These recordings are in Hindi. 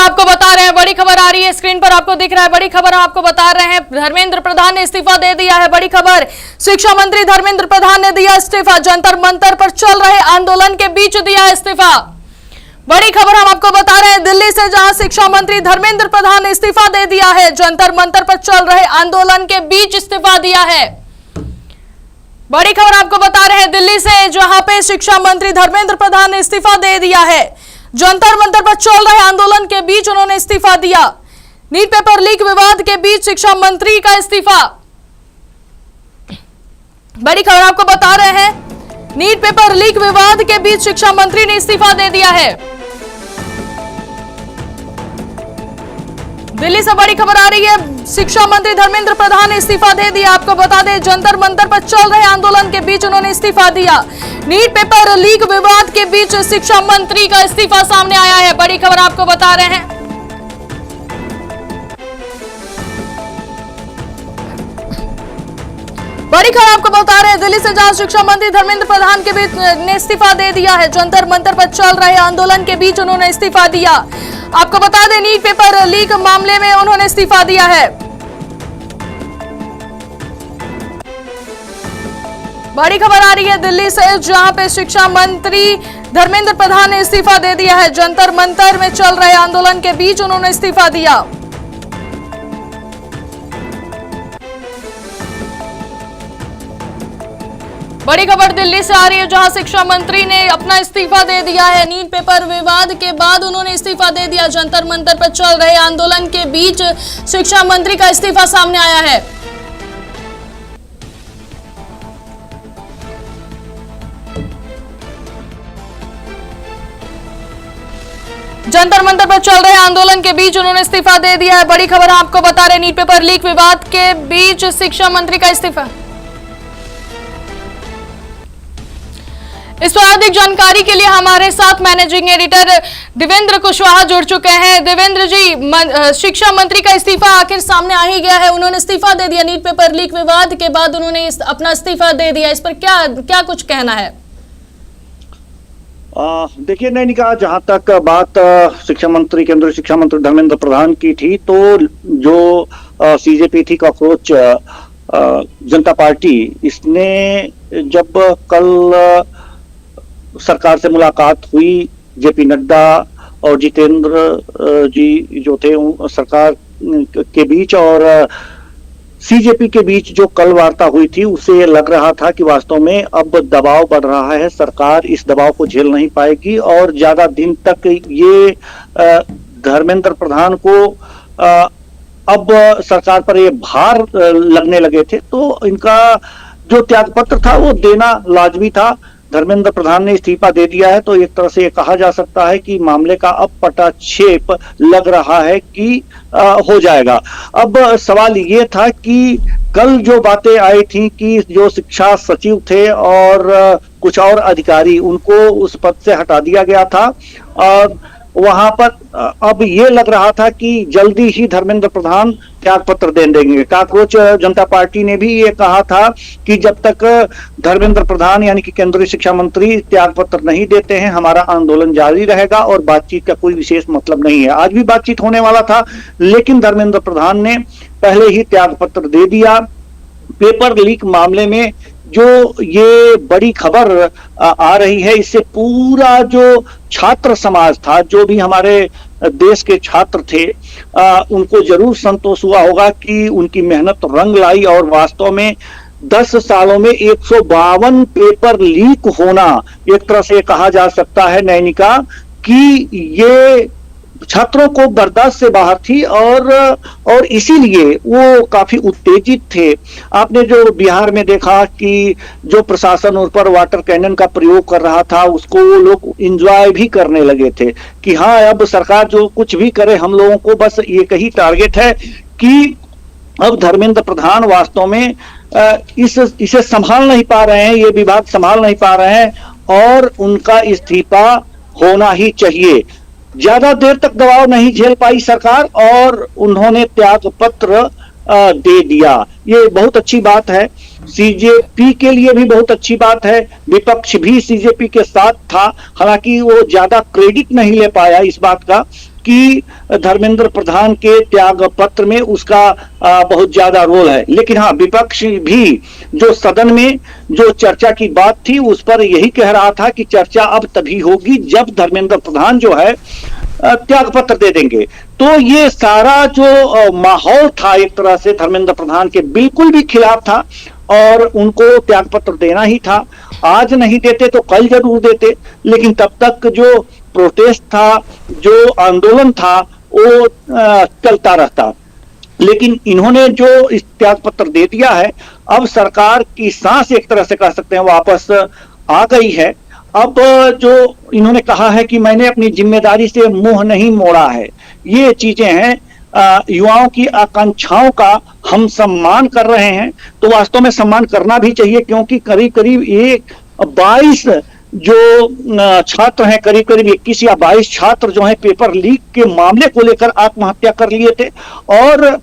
आपको बता रहे हैं, बड़ी खबर आ रही है स्क्रीन पर, आपको दिख रहा है। बड़ी खबर आपको बता रहे हैं, धर्मेंद्र प्रधान ने इस्तीफा दे दिया है। बड़ी खबर, शिक्षा मंत्री धर्मेंद्र प्रधान ने दिया इस्तीफा। जंतर मंतर पर चल रहे आंदोलन के बीच दिया इस्तीफा। बड़ी खबर हम आपको बता रहे हैं, दिल्ली से, जहां शिक्षा मंत्री धर्मेंद्र प्रधान ने इस्तीफा दे दिया है। जंतर मंतर पर चल रहे आंदोलन के बीच इस्तीफा दिया है। बड़ी खबर आपको बता रहे हैं, दिल्ली से, जहां पे शिक्षा मंत्री धर्मेंद्र प्रधान ने इस्तीफा दे दिया है। जंतर मंतर पर चल रहे आंदोलन के बीच उन्होंने इस्तीफा दिया। नीट पेपर लीक विवाद के बीच शिक्षा मंत्री का इस्तीफा। बड़ी खबर आपको बता रहे हैं, नीट पेपर लीक विवाद के बीच शिक्षा मंत्री ने इस्तीफा दे दिया है। दिल्ली से बड़ी खबर आ रही है, शिक्षा मंत्री धर्मेंद्र प्रधान ने इस्तीफा दे दिया। आपको बता दें, जंतर मंतर पर चल रहे आंदोलन के बीच उन्होंने इस्तीफा दिया। नीट पेपर लीक विवाद के बीच शिक्षा मंत्री का इस्तीफा सामने आया है। बड़ी खबर आपको बता रहे हैं। बड़ी खबर आपको बता रहे हैं, दिल्ली से, जहां शिक्षा मंत्री धर्मेंद्र प्रधान के बीच ने इस्तीफा दे दिया है। जंतर मंतर पर चल रहे आंदोलन के बीच उन्होंने इस्तीफा दिया। आपको बता दें, नीट पेपर लीक मामले में उन्होंने इस्तीफा दिया है। बड़ी खबर आ रही है दिल्ली से, जहां पे शिक्षा मंत्री धर्मेंद्र प्रधान ने इस्तीफा दे दिया है। जंतर मंतर में चल रहे आंदोलन के बीच उन्होंने इस्तीफा दिया। बड़ी खबर दिल्ली से आ रही है, जहां शिक्षा मंत्री ने अपना इस्तीफा दे दिया है। नीट पेपर विवाद के बाद उन्होंने इस्तीफा दे दिया। जंतर मंतर पर चल रहे आंदोलन के बीच शिक्षा मंत्री का इस्तीफा सामने आया है। जंतर मंतर पर चल रहे आंदोलन के बीच उन्होंने इस्तीफा दे दिया है। बड़ी खबर आपको बता रहे, नीट पेपर लीक विवाद के बीच शिक्षा मंत्री का इस्तीफा। इस पर अधिक जानकारी के लिए हमारे साथ मैनेजिंग एडिटर देवेंद्र कुशवाहा जुड़ चुके हैं। देवेंद्र जी, शिक्षा मंत्री का इस्तीफा आखिर सामने आ ही गया है। उन्होंने इस्तीफा दे दिया, नीट पेपर लीक विवाद के बाद उन्होंने अपना इस्तीफा दे दिया। इस पर क्या कुछ कहना है? देखिए नैनिका, जहां तक बात शिक्षा मंत्री, केंद्रीय शिक्षा मंत्री धर्मेंद्र प्रधान की थी, तो जो सीजेपी थी, कॉकरोच जनता पार्टी, इसने जब कल सरकार से मुलाकात हुई, जेपी नड्डा और जितेंद्र जी जो थे सरकार के बीच और सीजेपी के बीच जो कल वार्ता हुई थी, उससे लग रहा था कि वास्तव में अब दबाव बढ़ रहा है, सरकार इस दबाव को झेल नहीं पाएगी और ज्यादा दिन तक ये धर्मेंद्र प्रधान को अब सरकार पर ये भार लगने लगे थे, तो इनका जो त्यागपत्र था वो देना लाजमी था। धर्मेंद्र प्रधान ने इस्तीफा दे दिया है, तो एक तरह से ये कहा जा सकता है कि मामले का अब पटाक्षेप लग रहा है कि हो जाएगा। अब सवाल ये था कि कल जो बातें आई थी कि जो शिक्षा सचिव थे और कुछ और अधिकारी, उनको उस पद से हटा दिया गया था और वहां पर अब ये लग रहा था कि जल्दी ही धर्मेंद्र प्रधान त्यागपत्र दे देंगे। कॉकरोच जनता पार्टी ने भी ये कहा था कि जब तक धर्मेंद्र प्रधान यानी कि केंद्रीय शिक्षा मंत्री त्यागपत्र नहीं देते हैं, हमारा आंदोलन जारी रहेगा और बातचीत का कोई विशेष मतलब नहीं है। आज भी बातचीत होने वाला था, लेकिन धर्मेंद्र प्रधान ने पहले ही त्यागपत्र दे दिया। पेपर लीक मामले में जो ये बड़ी खबर आ रही है, इससे पूरा जो छात्र समाज था, जो भी हमारे देश के छात्र थे, उनको जरूर संतोष हुआ होगा कि उनकी मेहनत रंग लाई और वास्तव में 10 सालों में 152 पेपर लीक होना, एक तरह से कहा जा सकता है नैनिका कि ये छात्रों को बर्दाश्त से बाहर थी और इसीलिए वो काफी उत्तेजित थे। आपने जो बिहार में देखा कि जो प्रशासन उन पर वाटर कैनन का प्रयोग कर रहा था, उसको वो लोग एंजॉय भी करने लगे थे कि हाँ, अब सरकार जो कुछ भी करे, हम लोगों को बस एक ही टारगेट है कि अब धर्मेंद्र प्रधान वास्तव में इसे संभाल नहीं पा रहे हैं, ये विभाग संभाल नहीं पा रहे हैं और उनका इस्तीफा होना ही चाहिए। ज्यादा देर तक दबाव नहीं झेल पाई सरकार और उन्होंने त्याग पत्र दे दिया। ये बहुत अच्छी बात है, सीजेपी के लिए भी बहुत अच्छी बात है। विपक्ष भी सीजेपी के साथ था, हालांकि वो ज्यादा क्रेडिट नहीं ले पाया इस बात का कि धर्मेंद्र प्रधान के त्याग पत्र में उसका बहुत ज्यादा रोल है। लेकिन हाँ, विपक्ष भी जो सदन में जो चर्चा की बात थी उस पर यही कह रहा था कि चर्चा अब तभी होगी जब धर्मेंद्र प्रधान जो है त्याग पत्र दे देंगे। तो ये सारा जो माहौल था एक तरह से धर्मेंद्र प्रधान के बिल्कुल भी खिलाफ था और उनको त्याग पत्र देना ही था। आज नहीं देते तो कल जरूर देते, लेकिन तब तक जो प्रोटेस्ट था, जो आंदोलन था, वो चलता रहता। लेकिन इन्होंने जो इस त्याग पत्र दे दिया है, अब सरकार की सांस एक तरह से कह सकते हैं वापस आ गई है। अब जो इन्होंने कहा है कि मैंने अपनी जिम्मेदारी से मुंह नहीं मोड़ा है, ये चीजें हैं। युवाओं की आकांक्षाओं का हम सम्मान कर रहे हैं, तो वास्तव में सम्मान करना भी चाहिए, क्योंकि करीब करीब 22 जो छात्र हैं, करीब करीब 21 या 22 छात्र जो हैं पेपर लीक के मामले को लेकर आत्महत्या कर लिए थे। और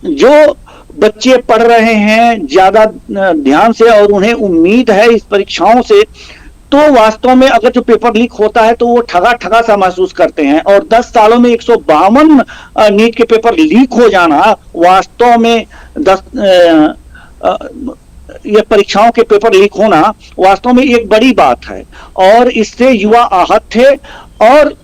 जो बच्चे पढ़ रहे हैं ज्यादा ध्यान से और उन्हें उम्मीद है इस परीक्षाओं से, तो वास्तव में अगर जो पेपर लीक होता है तो वो ठगा ठगा सा महसूस करते हैं। और 10 सालों में 152 नीट के पेपर लीक हो जाना वास्तव में ये परीक्षाओं के पेपर लीक होना वास्तव में एक बड़ी बात है और इससे युवा आहत थे और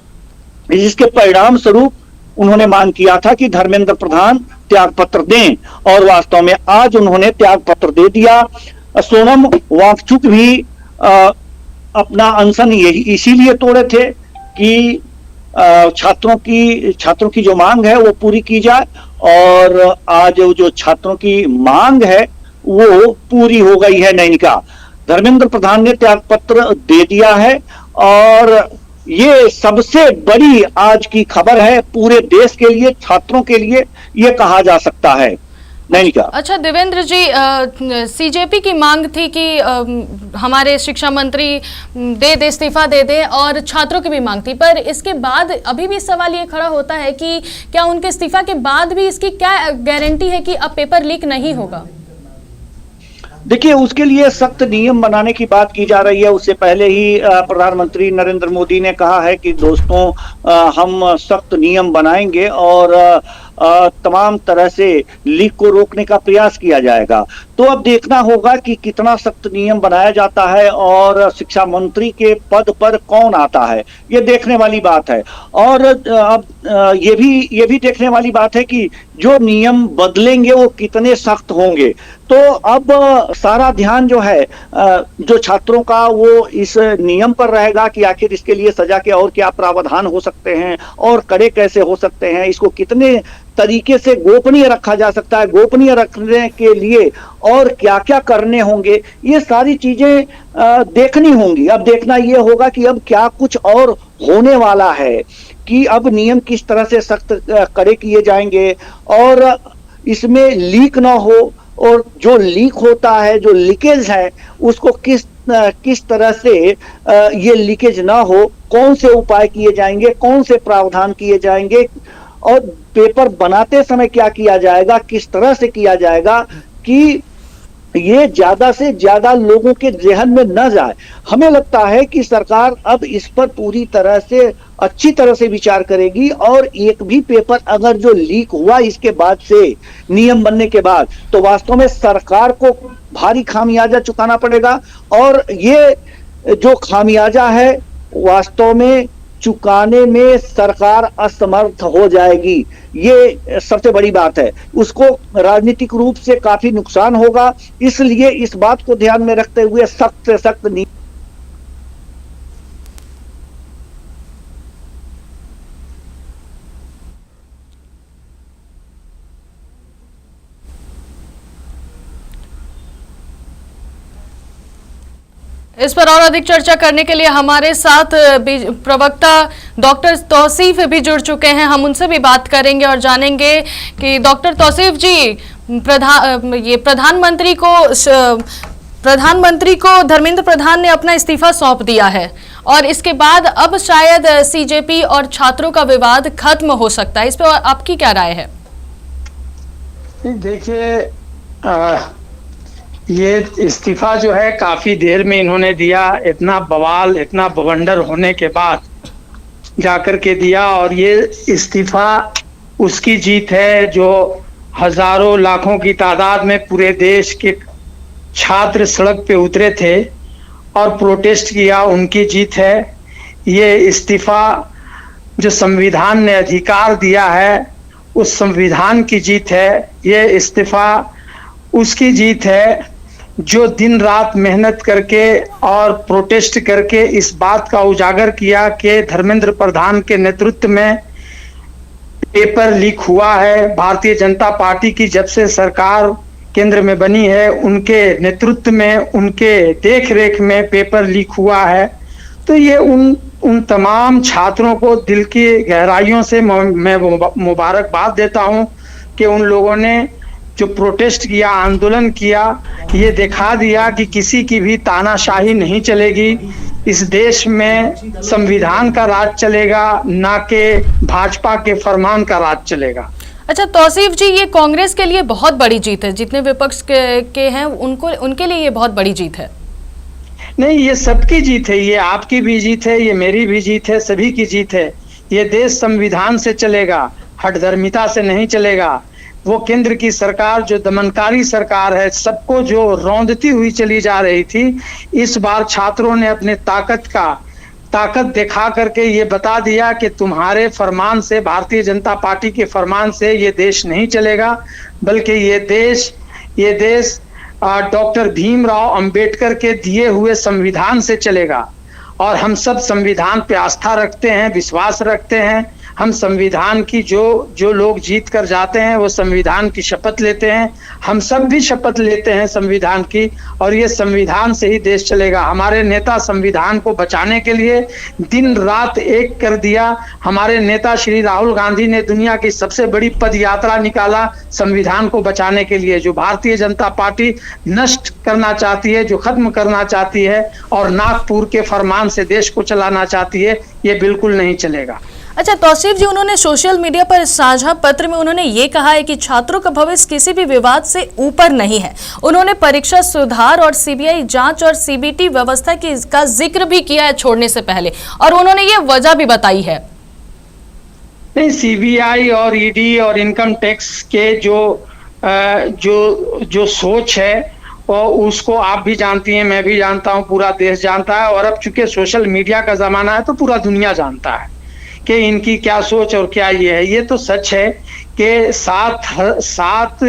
इसके परिणाम स्वरूप उन्होंने मांग किया था कि धर्मेंद्र प्रधान त्याग पत्र दें और वास्तव में आज उन्होंने त्याग पत्र दे दिया। सोनम वांगचुक भी अपना अनशन यही इसीलिए तोड़े थे कि छात्रों की जो मांग है वो पूरी की जाए, और आज जो छात्रों की मांग है वो पूरी हो गई है। नैनिका, धर्मेंद्र प्रधान ने त्याग पत्र दे दिया है और ये सबसे बड़ी आज की खबर है पूरे देश के लिए, छात्रों के लिए ये कहा जा सकता है। नैनिका। अच्छा देवेंद्र जी, सीजेपी की मांग थी कि हमारे शिक्षा मंत्री इस्तीफा दे दें और छात्रों की भी मांग थी, पर इसके बाद अभी भी सवाल ये खड़ा होता है कि क्या उनके इस्तीफा के बाद भी इसकी क्या गारंटी है कि अब पेपर लीक नहीं होगा? देखिए, उसके लिए सख्त नियम बनाने की बात की जा रही है। उससे पहले ही प्रधानमंत्री नरेंद्र मोदी ने कहा है कि दोस्तों हम सख्त नियम बनाएंगे और तमाम तरह से लीक को रोकने का प्रयास किया जाएगा। तो अब देखना होगा कि कितना सख्त नियम बनाया जाता है और शिक्षा मंत्री के पद पर कौन आता है, ये देखने वाली बात है। और अब ये भी देखने वाली बात है कि जो नियम बदलेंगे वो कितने सख्त होंगे। तो अब सारा ध्यान जो है जो छात्रों का वो इस नियम पर रहेगा कि आखिर इसके लिए सजा के और क्या प्रावधान हो सकते हैं और कड़े कैसे हो सकते हैं, इसको कितने तरीके से गोपनीय रखा जा सकता है, गोपनीय रखने के लिए और क्या क्या करने होंगे, ये सारी चीजें देखनी होंगी। अब देखना ये होगा कि अब क्या कुछ और होने वाला है, कि अब नियम किस तरह से सख्त कड़े किए जाएंगे और इसमें लीक ना हो, और जो लीक होता है, जो लीकेज है, उसको किस तरह से ये लीकेज ना हो, कौन से उपाय किए जाएंगे, कौन से प्रावधान किए जाएंगे और पेपर बनाते समय क्या किया जाएगा, किस तरह से किया जाएगा कि ये ज्यादा से ज्यादा लोगों के जहन में न जाए। हमें लगता है कि सरकार अब इस पर पूरी तरह से अच्छी तरह से विचार करेगी और एक भी पेपर अगर जो लीक हुआ इसके बाद से नियम बनने के बाद, तो वास्तव में सरकार को भारी खामियाजा चुकाना पड़ेगा और ये जो खामियाजा है वास्तव में चुकाने में सरकार असमर्थ हो जाएगी। ये सबसे बड़ी बात है, उसको राजनीतिक रूप से काफी नुकसान होगा। इसलिए इस बात को ध्यान में रखते हुए सख्त से सख्त इस पर और अधिक चर्चा करने के लिए हमारे साथ प्रवक्ता डॉक्टर तौसीफ भी जुड़ चुके हैं। हम उनसे भी बात करेंगे और जानेंगे कि डॉक्टर तौसीफ जी, प्रधानमंत्री को धर्मेंद्र प्रधान ने अपना इस्तीफा सौंप दिया है और इसके बाद अब शायद सीजेपी और छात्रों का विवाद खत्म हो सकता है, इस पर आपकी क्या राय है? देखिए, ये इस्तीफा जो है काफी देर में इन्होंने दिया। इतना बवाल, इतना बवंडर होने के बाद जाकर के दिया, और ये इस्तीफा उसकी जीत है जो हजारों लाखों की तादाद में पूरे देश के छात्र सड़क पे उतरे थे और प्रोटेस्ट किया, उनकी जीत है। ये इस्तीफा जो संविधान ने अधिकार दिया है उस संविधान की जीत है। ये इस्तीफा उसकी जीत है जो दिन रात मेहनत करके और प्रोटेस्ट करके इस बात का उजागर किया कि धर्मेंद्र प्रधान के नेतृत्व में पेपर लीक हुआ है। भारतीय जनता पार्टी की जब से सरकार केंद्र में बनी है उनके नेतृत्व में, उनके देखरेख में पेपर लीक हुआ है। तो ये उन तमाम छात्रों को दिल की गहराइयों से मैं मुबारकबाद देता हूं कि उन लोगों ने जो प्रोटेस्ट किया, आंदोलन किया, ये दिखा दिया कि किसी की भी तानाशाही नहीं चलेगी। इस देश में संविधान का राज चलेगा, ना कि भाजपा के फरमान का राज चलेगा। अच्छा तौसीफ जी, ये कांग्रेस के लिए बहुत बड़ी जीत है, जितने विपक्ष के हैं उनके लिए ये बहुत बड़ी जीत है। नहीं, ये सबकी जीत है, ये आपकी भी जीत है, ये मेरी भी जीत है, सभी की जीत है। ये देश संविधान से चलेगा, हठधर्मिता से नहीं चलेगा। वो केंद्र की सरकार जो दमनकारी सरकार है, सबको जो रौंदती हुई चली जा रही थी, इस बार छात्रों ने अपने ताकत दिखा करके ये बता दिया कि तुम्हारे फरमान से, भारतीय जनता पार्टी के फरमान से ये देश नहीं चलेगा, बल्कि ये देश डॉक्टर भीमराव अंबेडकर के दिए हुए संविधान से चलेगा। और हम सब संविधान पे आस्था रखते हैं, विश्वास रखते हैं। हम संविधान की जो लोग जीत कर जाते हैं वो संविधान की शपथ लेते हैं। हम सब भी शपथ लेते हैं संविधान की, और ये संविधान से ही देश चलेगा। हमारे नेता संविधान को बचाने के लिए दिन रात एक कर दिया। हमारे नेता श्री राहुल गांधी ने दुनिया की सबसे बड़ी पद यात्रा निकाला संविधान को बचाने के लिए, जो भारतीय जनता पार्टी नष्ट करना चाहती है, जो खत्म करना चाहती है और नागपुर के फरमान से देश को चलाना चाहती है। ये बिल्कुल नहीं चलेगा। अच्छा तौसीफ जी, उन्होंने सोशल मीडिया पर साझा पत्र में उन्होंने ये कहा है कि छात्रों का भविष्य किसी भी विवाद से ऊपर नहीं है। उन्होंने परीक्षा सुधार और सीबीआई जांच और सीबीटी व्यवस्था का जिक्र भी किया है छोड़ने से पहले, और उन्होंने ये वजह भी बताई है। नहीं, सीबीआई और ईडी और इनकम टैक्स के जो सोच है और उसको आप भी जानती हैं, मैं भी जानता हूं, पूरा देश जानता है। और अब चूंकि सोशल मीडिया का जमाना है तो पूरा दुनिया जानता है कि इनकी क्या सोच और क्या ये है। ये तो सच है कि 7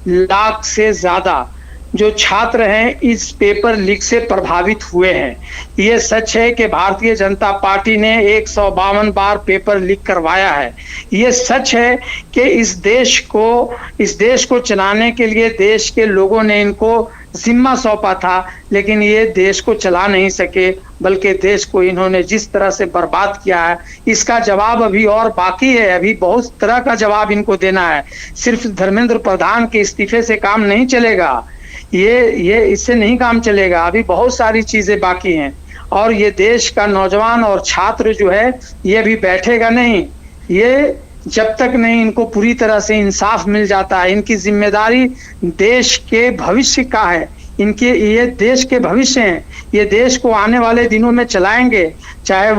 लाख से ज्यादा जो छात्र हैं इस पेपर लीक से प्रभावित हुए हैं। ये सच है कि भारतीय जनता पार्टी ने 152 बार पेपर लीक करवाया है। ये सच है कि इस देश को चलाने के लिए देश के लोगों ने इनको जिम्मा सौंपा था, लेकिन ये देश को चला नहीं सके, बल्कि देश को इन्होंने जिस तरह से बर्बाद किया है इसका जवाब अभी और बाकी है। अभी बहुत तरह का जवाब इनको देना है। सिर्फ धर्मेंद्र प्रधान के इस्तीफे से काम नहीं चलेगा, ये इससे नहीं काम चलेगा। अभी बहुत सारी चीजें बाकी हैं, और ये देश का नौजवान और छात्र जो है ये भी बैठेगा नहीं। ये जब तक नहीं इनको पूरी तरह से इंसाफ मिल जाता है। इनकी जिम्मेदारी देश के भविष्य का है, ये देश के भविष्य हैं। ये देश को आने वाले दिनों में चलाएंगे, चाहे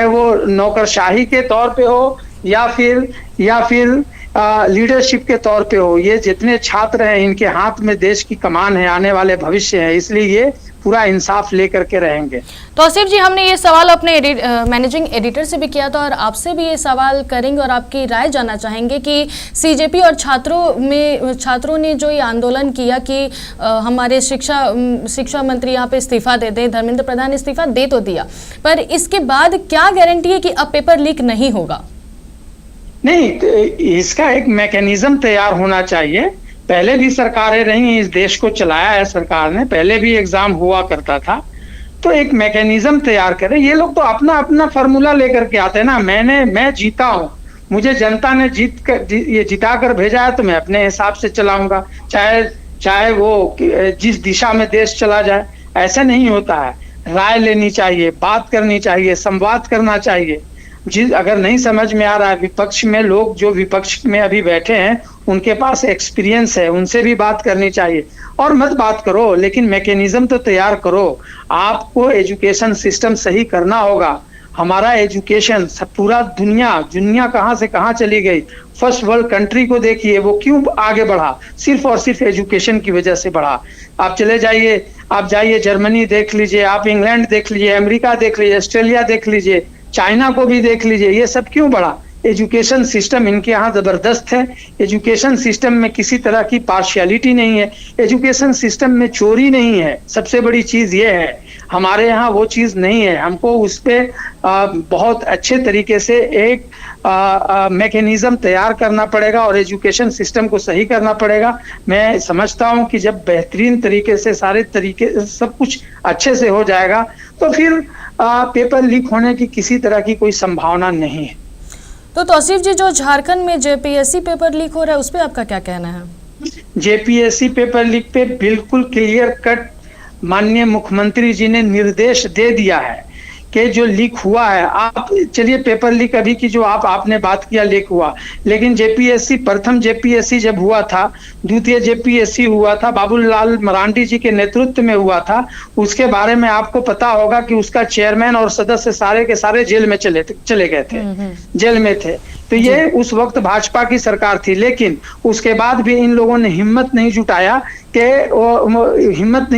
वो नौकरशाही के तौर पे हो या फिर लीडरशिप के तौर पे हो। ये जितने छात्र हैं इनके हाथ में देश की कमान है, आने वाले भविष्य है, इसलिए ये पूरा इंसाफ लेकर के रहेंगे। तौसीफ जी, हमने ये सवाल अपने मैनेजिंग एडिटर से भी किया था और आपसे भी ये सवाल करेंगे और आपकी राय जानना चाहेंगे कि सीजेपी और छात्रों ने जो ये आंदोलन किया कि हमारे शिक्षा मंत्री यहाँ पे इस्तीफा दे दें, धर्मेंद्र प्रधान इस्तीफा दे तो दिया, पर इसके बाद क्या गारंटी है कि अब पेपर लीक नहीं होगा? नहीं, इसका एक मैकेनिज्म तैयार होना चाहिए। पहले भी सरकारें रही, इस देश को चलाया है सरकार ने, पहले भी एग्जाम हुआ करता था। तो एक मैकेनिज्म तैयार करें। ये लोग तो अपना फॉर्मूला लेकर के आते हैं ना। मैं जीता हूँ, मुझे जनता ने जिता कर भेजा है तो मैं अपने हिसाब से चलाऊंगा, चाहे वो जिस दिशा में देश चला जाए। ऐसा नहीं होता है। राय लेनी चाहिए, बात करनी चाहिए, संवाद करना चाहिए। अगर नहीं समझ में आ रहा है, विपक्ष में लोग जो विपक्ष में अभी बैठे हैं उनके पास एक्सपीरियंस है, उनसे भी बात करनी चाहिए। और मत बात करो, लेकिन मैकेनिज्म तो तैयार करो। आपको एजुकेशन सिस्टम सही करना होगा। हमारा एजुकेशन सब पूरा दुनिया कहाँ से कहाँ चली गई। फर्स्ट वर्ल्ड कंट्री को देखिए, वो क्यों आगे बढ़ा? सिर्फ और सिर्फ एजुकेशन की वजह से बढ़ा। आप चले जाइए, आप जाइए जर्मनी देख लीजिए, आप इंग्लैंड देख लीजिए, अमेरिका देख लीजिए, ऑस्ट्रेलिया देख लीजिए, चाइना को भी देख लीजिए। ये सब क्यों बढ़ा? एजुकेशन सिस्टम इनके यहाँ जबरदस्त है। एजुकेशन सिस्टम में किसी तरह की पार्शियलिटी नहीं है, एजुकेशन सिस्टम में चोरी नहीं है। सबसे बड़ी चीज ये है, हमारे यहाँ वो चीज नहीं है। हमको उस पे बहुत अच्छे तरीके से एक मैकेनिज्म तैयार करना पड़ेगा और एजुकेशन सिस्टम को सही करना पड़ेगा। मैं समझता हूँ कि जब बेहतरीन तरीके से सारे तरीके सब कुछ अच्छे से हो जाएगा तो फिर पेपर लीक होने की किसी तरह की कोई संभावना नहीं है। तो तौसीफ जी, जो झारखंड में जेपीएससी पेपर लीक हो रहा है उस पर आपका क्या कहना है? जेपीएससी पेपर लीक पे बिल्कुल क्लियर कट माननीय मुख्यमंत्री जी ने निर्देश दे दिया है कि जो लीक हुआ है, आप चलिए पेपर लीक अभी की जो आपने बात किया लीक हुआ, लेकिन जेपीएससी प्रथम जेपीएससी जब हुआ था, द्वितीय जेपीएससी हुआ था, बाबूलाल मरांडी जी के नेतृत्व में हुआ था, उसके बारे में आपको पता होगा कि उसका चेयरमैन और सदस्य सारे के सारे जेल में चले गए थे, जेल में थे। तो ये उस वक्त भाजपा की सरकार थी, लेकिन उसके बाद भी इन लोगों ने हिम्मत नहीं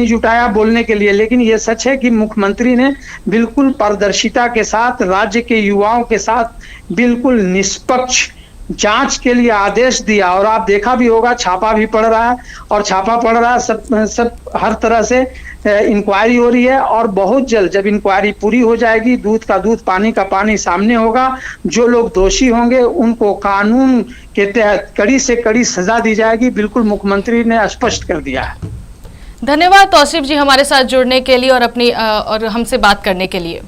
जुटाया बोलने के लिए। लेकिन ये सच है कि मुख्यमंत्री ने बिल्कुल पारदर्शिता के साथ राज्य के युवाओं के साथ बिल्कुल निष्पक्ष जांच के लिए आदेश दिया। और आप देखा भी होगा, छापा भी पड़ रहा है, और छापा पड़ रहा है, सब हर तरह से इंक्वायरी हो रही है। और बहुत जल्द जब इंक्वायरी पूरी हो जाएगी, दूध का दूध पानी का पानी सामने होगा, जो लोग दोषी होंगे उनको कानून के तहत कड़ी से कड़ी सजा दी जाएगी। बिल्कुल मुख्यमंत्री ने स्पष्ट कर दिया है। धन्यवाद तौसीफ जी हमारे साथ जुड़ने के लिए और हमसे बात करने के लिए।